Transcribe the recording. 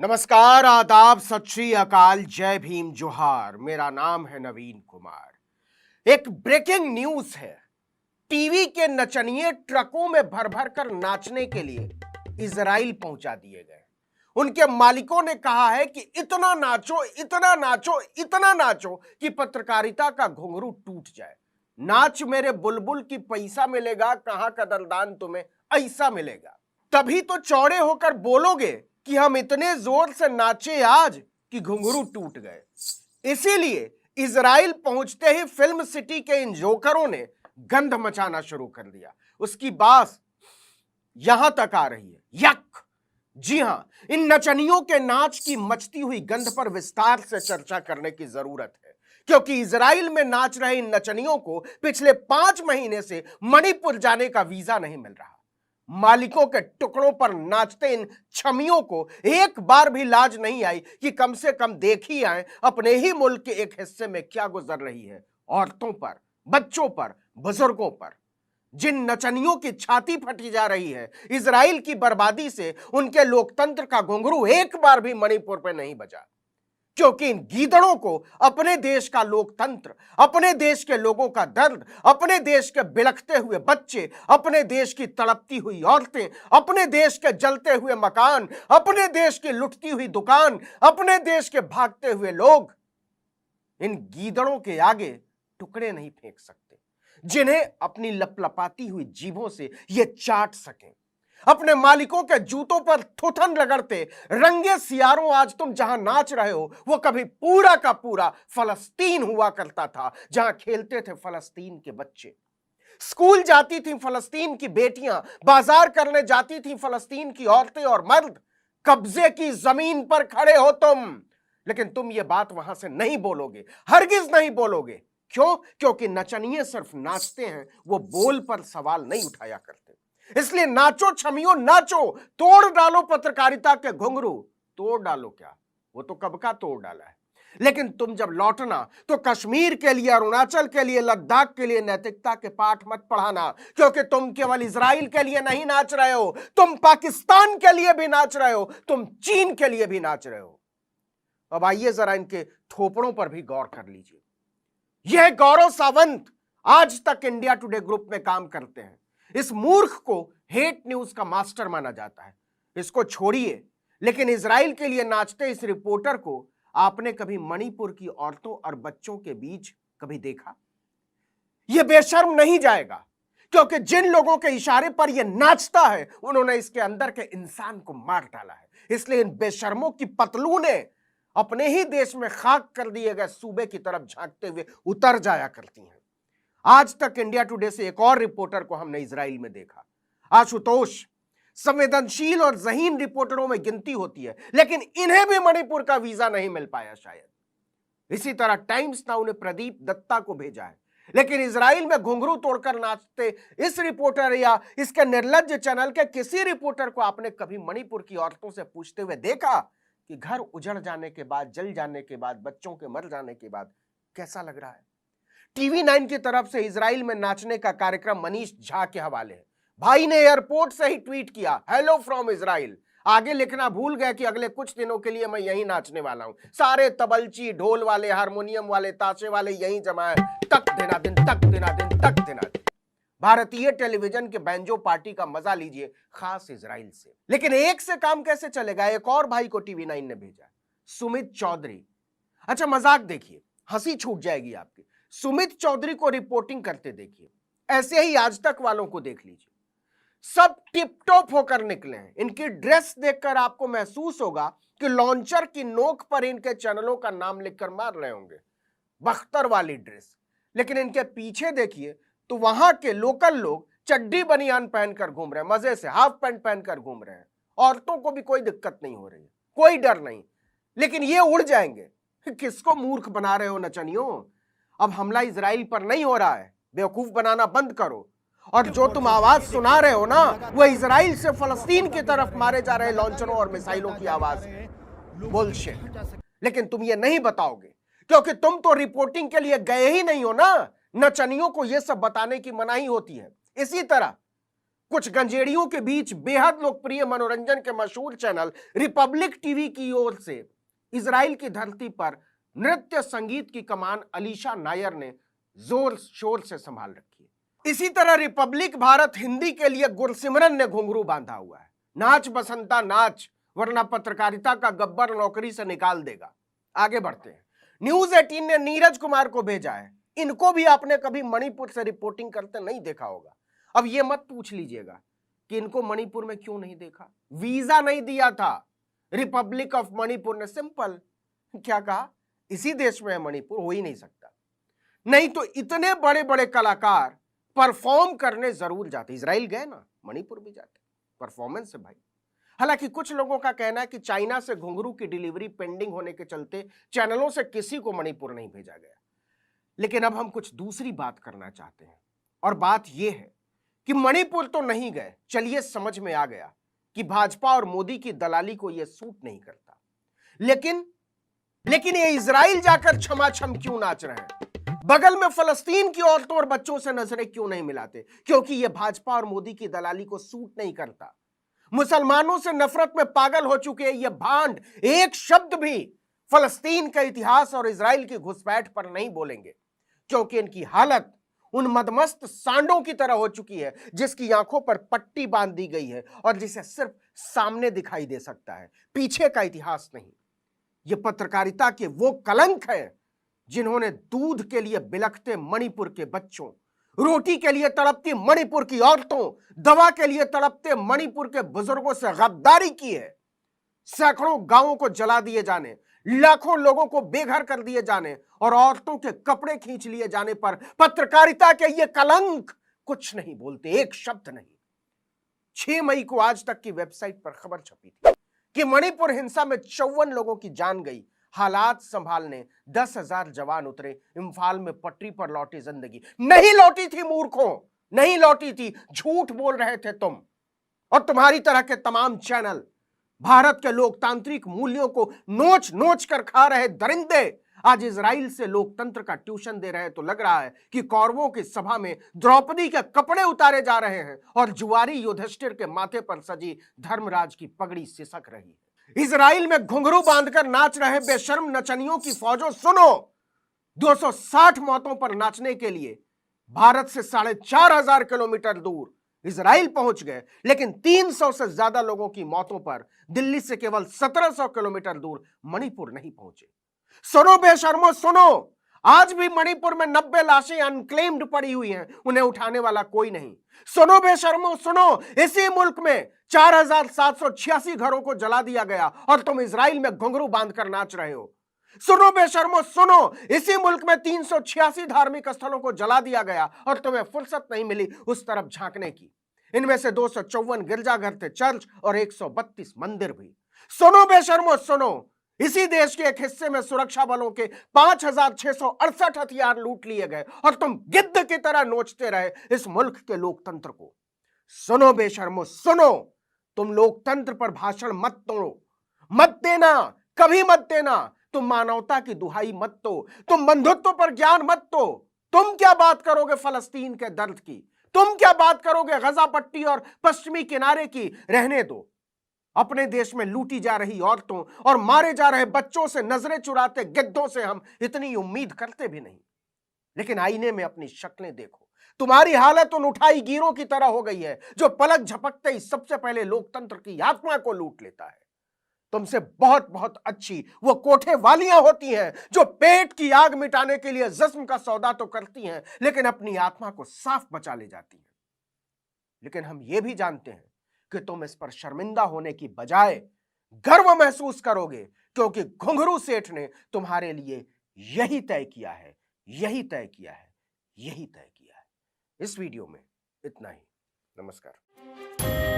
नमस्कार, आदाब, सत श्री अकाल, जय भीम, जोहार। मेरा नाम है नवीन कुमार। एक ब्रेकिंग न्यूज है। टीवी के नचनिए ट्रकों में भर भर कर नाचने के लिए इजराइल पहुंचा दिए गए। उनके मालिकों ने कहा है कि इतना नाचो, इतना नाचो, इतना नाचो कि पत्रकारिता का घुंघरू टूट जाए। नाच मेरे बुलबुल की पैसा मिलेगा, कहां कदरदान तुम्हें ऐसा मिलेगा। तभी तो चौड़े होकर बोलोगे कि हम इतने जोर से नाचे आज कि घुंघरू टूट गए। इसीलिए इजराइल पहुंचते ही फिल्म सिटी के इन जोकरों ने गंध मचाना शुरू कर दिया। उसकी बात यहां तक आ रही है, यक। जी हां, इन नचनियों के नाच की मचती हुई गंध पर विस्तार से चर्चा करने की जरूरत है, क्योंकि इजराइल में नाच रहे इन नचनियों को पिछले 5 महीने से मणिपुर जाने का वीजा नहीं मिल रहा। मालिकों के टुकड़ों पर नाचते इन छमियों को एक बार भी लाज नहीं आई कि कम से कम देख ही आए अपने ही मुल्क के एक हिस्से में क्या गुजर रही है। औरतों पर, बच्चों पर, बुजुर्गों पर जिन नचनियों की छाती फटी जा रही है, इजराइल की बर्बादी से उनके लोकतंत्र का घुंघरू एक बार भी मणिपुर पे नहीं बजा, क्योंकि इन गीदड़ों को अपने देश का लोकतंत्र, अपने देश के लोगों का दर्द, अपने देश के बिलखते हुए बच्चे, अपने देश की तड़पती हुई औरतें, अपने देश के जलते हुए मकान, अपने देश की लुटती हुई दुकान, अपने देश के भागते हुए लोग, इन गीदड़ों के आगे टुकड़े नहीं फेंक सकते, जिन्हें अपनी लपलपाती हुई जीभों से ये चाट सकें। अपने मालिकों के जूतों पर थुथन रगड़ते रंगे सियारों आज तुम जहां नाच रहे हो, वो कभी पूरा का पूरा फलस्तीन हुआ करता था, जहां खेलते थे फलस्तीन के बच्चे, स्कूल जाती थी फलस्तीन की बेटियां, बाजार करने जाती थी फलस्तीन की औरतें और मर्द। कब्जे की जमीन पर खड़े हो तुम, लेकिन तुम ये बात वहां से नहीं बोलोगे, हरगिज नहीं बोलोगे। क्यों? क्योंकि नचनिए सिर्फ नाचते हैं, वो बोल पर सवाल नहीं उठाया करते। इसलिए नाचो छमियों, नाचो, तोड़ डालो पत्रकारिता के घुंघरू। तोड़ डालो क्या, वो तो कब का तोड़ डाला है। लेकिन तुम जब लौटना तो कश्मीर के लिए, अरुणाचल के लिए, लद्दाख के लिए नैतिकता के पाठ मत पढ़ाना, क्योंकि तुम केवल इजराइल के लिए नहीं नाच रहे हो, तुम पाकिस्तान के लिए भी नाच रहे हो, तुम चीन के लिए भी नाच रहे हो। अब आइए जरा इनके थोपड़ों पर भी गौर कर लीजिए। यह गौरव सावंत आज तक इंडिया टुडे ग्रुप में काम करते हैं। इस मूर्ख को हेट न्यूज का मास्टर माना जाता है। इसको छोड़िए, लेकिन इजराइल के लिए नाचते इस रिपोर्टर को आपने कभी मणिपुर की औरतों और बच्चों के बीच कभी देखा? यह बेशर्म नहीं जाएगा, क्योंकि जिन लोगों के इशारे पर यह नाचता है, उन्होंने इसके अंदर के इंसान को मार डाला है। इसलिए इन बेशर्मों की पतलूने अपने ही देश में खाक कर दिए गए सूबे की तरफ झांकते हुए उतर जाया करती हैं। आज तक इंडिया टुडे से एक और रिपोर्टर को हमने इजराइल में देखा, आशुतोष। संवेदनशील और ज़हीन रिपोर्टरों में गिनती होती है, लेकिन इन्हें भी मणिपुर का वीजा नहीं मिल पाया शायद। इसी तरह टाइम्स नाउ ने प्रदीप दत्ता को भेजा है, लेकिन इजराइल में घुंघरू तोड़कर नाचते इस रिपोर्टर या इसके निर्लज्ज चैनल के किसी रिपोर्टर को आपने कभी मणिपुर की औरतों से पूछते हुए देखा कि घर उजड़ जाने के बाद, जल जाने के बाद, बच्चों के मर जाने के बाद कैसा लग रहा है? टीवी 9 की तरफ से इजराइल में नाचने का कार्यक्रम मनीष झा के हवाले है। भाई ने एयरपोर्ट से ही ट्वीट किया, हेलो फ्रॉम इजराइल। आगे लिखना भूल गए कि अगले कुछ दिनों के लिए मैं यहीं नाचने वाला हूं। सारे तबलची, ढोल वाले, हारमोनियम वाले, ताशे वाले यहीं जमा है। तक देना दिन, तक देना दिन, तक देना दिन। भारतीय टेलीविजन के बैंजो पार्टी का मजा लीजिए, खास इजराइल से। लेकिन एक से काम कैसे चलेगा? एक और भाई को टीवी 9 ने भेजा, सुमित चौधरी। अच्छा, मजाक देखिए, हंसी छूट जाएगी आपकी। सुमित चौधरी को रिपोर्टिंग करते देखिए, ऐसे ही आज तक वालों को देख लीजिए, सब टिप टॉप होकर निकले हैं। इनकी ड्रेस देखकर आपको महसूस होगा कि लॉन्चर की नोक पर इनके चैनलों का नाम लिखकर मार रहे होंगे, बख्तर वाली ड्रेस। लेकिन इनके पीछे देखिए तो वहां के लोकल लोग चड्डी बनियान पहनकर घूम रहे हैं, मजे से हाफ पैंट पहनकर घूम रहे हैं। औरतों को भी कोई दिक्कत नहीं हो रही है, कोई डर नहीं। लेकिन ये उड़ जाएंगे। किसको मूर्ख बना रहे हो नचनियों? अब हमला इजराइल पर नहीं हो रहा है, बेवकूफ बनाना बंद करो। और जो तुम आवाज सुना रहे हो ना, वो इजराइल से फलस्तीन की तरफ मारे जा रहे लॉन्चरों और मिसाइलों की आवाज है। बुलशिट। लेकिन तुम ये नहीं बताओगे, क्योंकि तुम तो रिपोर्टिंग के लिए गए ही नहीं हो ना। नचनियों को यह सब बताने की मनाही होती है। इसी तरह कुछ गंजेड़ियों के बीच बेहद लोकप्रिय मनोरंजन के मशहूर चैनल रिपब्लिक टीवी की ओर से इजराइल की धरती पर नृत्य संगीत की कमान अलीशा नायर ने जोर शोर से संभाल रखी है। इसी तरह रिपब्लिक भारत हिंदी के लिए गुरसिमरन ने घुंघरू बांधा हुआ है। नाच बसंता नाच, वरना पत्रकारिता का गब्बर नौकरी से निकाल देगा। आगे बढ़ते हैं। न्यूज 18 ने नीरज कुमार को भेजा है। इनको भी आपने कभी मणिपुर से रिपोर्टिंग करते नहीं देखा होगा। अब ये मत पूछ लीजिएगा कि इनको मणिपुर में क्यों नहीं देखा, वीजा नहीं दिया था रिपब्लिक ऑफ मणिपुर ने। सिंपल, क्या कहा, इसी देश में है मणिपुर, हो ही नहीं सकता। नहीं तो इतने बड़े बड़े कलाकार परफॉर्म करने जरूर जाते। इजराइल गए ना, मणिपुर भी जाते, परफॉर्मेंस है भाई। हालांकि कुछ लोगों का कहना है कि चाइना से घुंघरू की डिलीवरी पेंडिंग होने के चलते चैनलों से किसी को मणिपुर नहीं भेजा गया। लेकिन अब हम कुछ दूसरी बात करना चाहते हैं, और बात यह है कि मणिपुर तो नहीं गए, चलिए समझ में आ गया कि भाजपा और मोदी की दलाली को यह सूट नहीं करता। लेकिन ये इजराइल जाकर छमाछम क्यों नाच रहे हैं? बगल में फलस्तीन की औरतों और बच्चों से नजरें क्यों नहीं मिलाते? क्योंकि यह भाजपा और मोदी की दलाली को सूट नहीं करता। मुसलमानों से नफरत में पागल हो चुके ये भांड एक शब्द भी फलस्तीन का इतिहास और इजराइल की घुसपैठ पर नहीं बोलेंगे, क्योंकि इनकी हालत उन मदमस्त सांडों की तरह हो चुकी है जिसकी आंखों पर पट्टी बांध दी गई है और जिसे सिर्फ सामने दिखाई दे सकता है, पीछे का इतिहास नहीं। ये पत्रकारिता के वो कलंक हैं जिन्होंने दूध के लिए बिलखते मणिपुर के बच्चों, रोटी के लिए तड़पती मणिपुर की औरतों, दवा के लिए तड़पते मणिपुर के बुजुर्गों से गद्दारी की है। सैकड़ों गांवों को जला दिए जाने, लाखों लोगों को बेघर कर दिए जाने और औरतों के कपड़े खींच लिए जाने पर पत्रकारिता के ये कलंक कुछ नहीं बोलते, एक शब्द नहीं। 6 मई को आज तक की वेबसाइट पर खबर छपी थी कि मणिपुर हिंसा में 54 लोगों की जान गई। हालात संभालने 10,000 जवान उतरे। इंफाल में पटरी पर लौटी जिंदगी। नहीं लौटी थी मूर्खों, नहीं लौटी थी। झूठ बोल रहे थे तुम और तुम्हारी तरह के तमाम चैनल। भारत के लोकतांत्रिक मूल्यों को नोच नोच कर खा रहे दरिंदे आज इजराइल से लोकतंत्र का ट्यूशन दे रहे। तो लग रहा है कि कौरवों की सभा में द्रौपदी के कपड़े उतारे जा रहे हैं और जुआरी युधिष्ठिर के माथे पर सजी धर्मराज की पगड़ी सिसक रही है। इजराइल में घुंघरू बांधकर नाच रहे बेशर्म नचनियों की फौजों सुनो, 260 मौतों पर नाचने के लिए भारत से 4,500 किलोमीटर दूर इजराइल पहुंच गए, लेकिन 300 से ज्यादा लोगों की मौतों पर दिल्ली से केवल 1700 किलोमीटर दूर मणिपुर नहीं पहुंचे। सुनो बेशर्मो सुनो, आज भी मणिपुर में 90 लाशें अनक्लेम्ड पड़ी हुई हैं, उन्हें उठाने वाला कोई नहीं। सुनो बेशर्मो सुनो, इसी मुल्क में 4,786 घरों को जला दिया गया और तुम इजराइल में घुंघरू बांधकर नाच रहे हो। सुनो बेशर्मो सुनो, इसी मुल्क में 386 धार्मिक स्थलों को जला दिया गया और तुम्हें फुर्सत नहीं मिली उस तरफ झांकने की। इनमें से 254 गिरजाघर थे, चर्च और 132 मंदिर भी। सुनो बेशर्मो सुनो, इसी देश के एक हिस्से में सुरक्षा बलों के 5,668 हथियार लूट लिए गए और तुम गिद्ध की तरह नोचते रहे इस मुल्क के लोकतंत्र को। सुनो बेशर्मो सुनो, तुम लोकतंत्र पर भाषण मत तोड़ो, मत देना, कभी मत देना। तुम मानवता की दुहाई मत दो, तुम बंधुत्व पर ज्ञान मत दो। तुम क्या बात करोगे फलस्तीन के दर्द की? तुम क्या बात करोगे गजा पट्टी और पश्चिमी किनारे की? रहने दो। अपने देश में लूटी जा रही औरतों और मारे जा रहे बच्चों से नजरें चुराते गिद्धों से हम इतनी उम्मीद करते भी नहीं। लेकिन आईने में अपनी शक्लें देखो, तुम्हारी हालत उन उठाई गिरों की तरह हो गई है जो पलक झपकते ही सबसे पहले लोकतंत्र की आत्मा को लूट लेता है। तुमसे बहुत बहुत अच्छी वो कोठे वालियां होती हैं जो पेट की आग मिटाने के लिए जिस्म का सौदा तो करती हैं, लेकिन अपनी आत्मा को साफ बचा ले जाती हैं। लेकिन हम ये भी जानते हैं कि तुम इस पर शर्मिंदा होने की बजाय गर्व महसूस करोगे, क्योंकि घुंघरू सेठ ने तुम्हारे लिए यही तय किया है, यही तय किया है, यही तय किया है। इस वीडियो में इतना ही। नमस्कार।